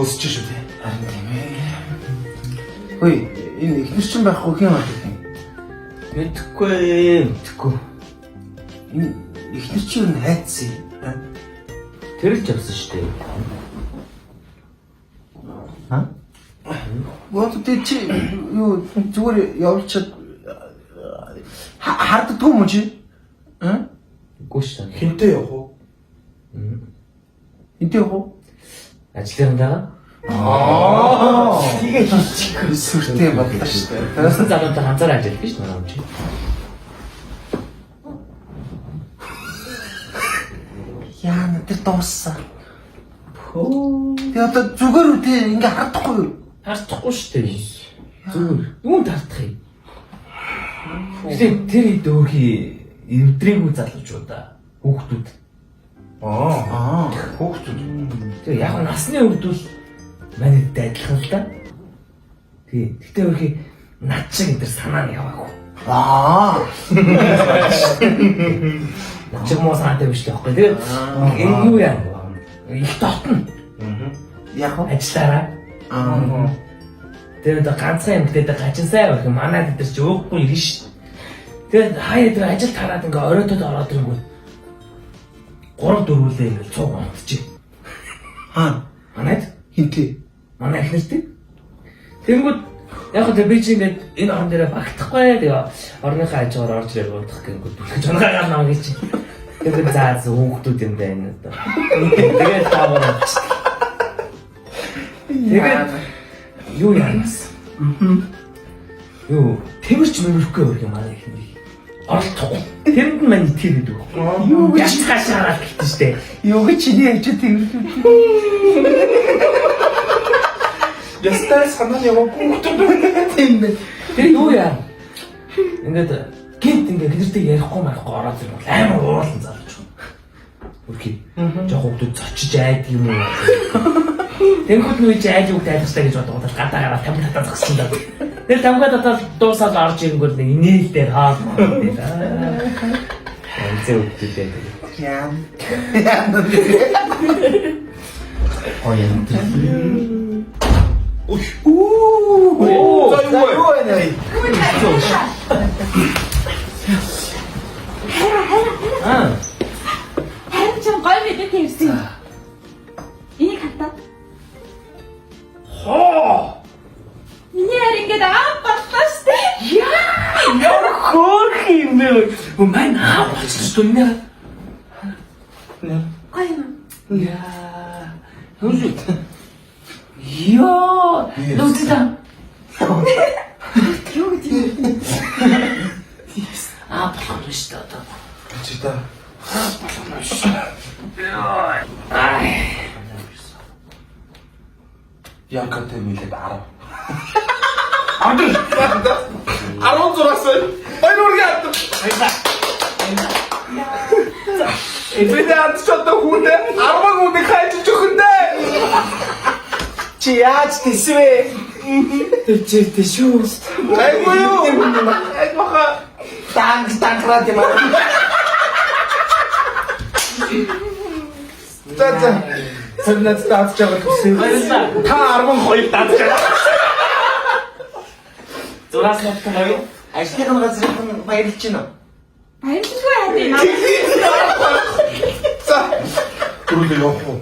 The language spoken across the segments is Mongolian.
Өсөж шүү дээ. Харин тийм ээ. Хөөе, энэ ихнэр чинь байхгүй хэм аа гэх юм. Мэдхгүй. Энэ ихнэр чинь юу хайцсан юм? Тэр л ч авсан шүү дээ. Вот тэ чи юу зүгээр явуулчаад харддаг юм уу чи? Үгүй шүү дээ. Хинтээ явах уу? Энд явах уу? Ажлынгаа. Тэгээ хийчих сүртэй бодлоо шүү дээ. Тэрээс залуутай ганцаараа ажиллах биш манай юм чи. Яа, тэр дууссан. Тэгээ одоо зүгээр үү те ингээ хардахгүй юу? Хардахгүй шүү дээ. Зүгээр. Юунд хардах юм? Тэгээд тэр хэд өөрхий эвдрээгүй залуучуудаа хүүхдүүд. Хүүхдүүд. Тэгээ яг насны өвдөл манайд адилхан л да. Тэгтээ өөрхий над шиг энэ санаа нь яваагүй. Над шиг муу санаатай биш л байхгүй. Тэгээд энэ юу яа? Их дотно. Яг уу? Ажиллаараа. Тэгээд ганцхан юм гэдэг гажин сайн байх юм. Манайд дээр чи өөхгүй ирнэ шүү. Тэгээд хаяа дээр ажил тараад ингээ оройтод ороод ирэнгүүт 3-4 үлээ ингээл цуг унтчих. Манайд хинтээ. манай ихнэртэй. Тэнгүүд яг хөө би чи ингээд энэ орон дээр багтахгүй тэгээ орныхаа хажуугаар орж ирээд унтах гэнгүүт бүлгэж онгаа нам гэж. Тэгээд заа хүүхдүүд юм байна одоо. Тэгээд таавар. Тэгээд юу яанаас? Юу тэмэрч мэмэрхгүй өөр юм манай ихнэр. Оролдохгүй. Тэрэнд маань итгэдэг үү? Юу гэж хашаараа гэхдээ штэ. Юу гэж чиний ажид тэмэрлүү. Ястаа санаа яваагүй. Тийм бэ. Тэр юу яа? Ингээд гинт ингээд гэртээ ярихгүй марахгүй ороод ирвэл амар уурлан залж байна. Үргэлж жоо хүмүүс зочиж айд юм уу? Тэнгүүд нүуж айж үг тайлбарлаа гэж бодоод гадаа гараад тамга татаа зогссон даа. Тэр тамга татаа дуусаад орж ирэнгүүт инээл дээр хаа. Анцээ үгтэй. Яа. За юу вэ? Харин ч гой мэдээ тэрсэн. Энийг хатаа. Миний харин ингээд боллоо штэ. Яа хөөх юм бэ? Мань болчихсон нэ. Гой юм. Яа. Хөөе. Йоо, нүцтэй. Юу гэж юм? Болох нь шүү дээ. Чи та. Янкатай мэлээд 10. Ардэр. 16-аас. Баярургийн ад. Эвдээ адчаад хүнээ 10 хүнийг хайж өгөндөө. Чи яаж тийсвэ? Тэжээтэй шүү. Айгүй юу? Айгууха. Танкрад юм аа. За. Сарнад тааж байгаа гэсэн. Та 12 тааж байгаа. Зураас нутгаар Ажлын газрын баярлж байна. Баярлалгүй хайд. За. Түрүүлээ явах уу?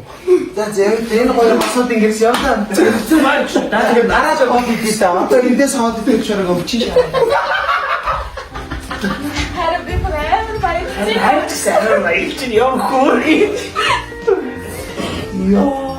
За энэ гоё асуудал ингэс явлаа. зурмаач даа. Тэгээд араа жоо хот хийх та. Одоо эндээс хот идэх шарга өвчиж. Харин би амар баярлалаа. Хайч сайн баярлж яв хөөргий. Йоо.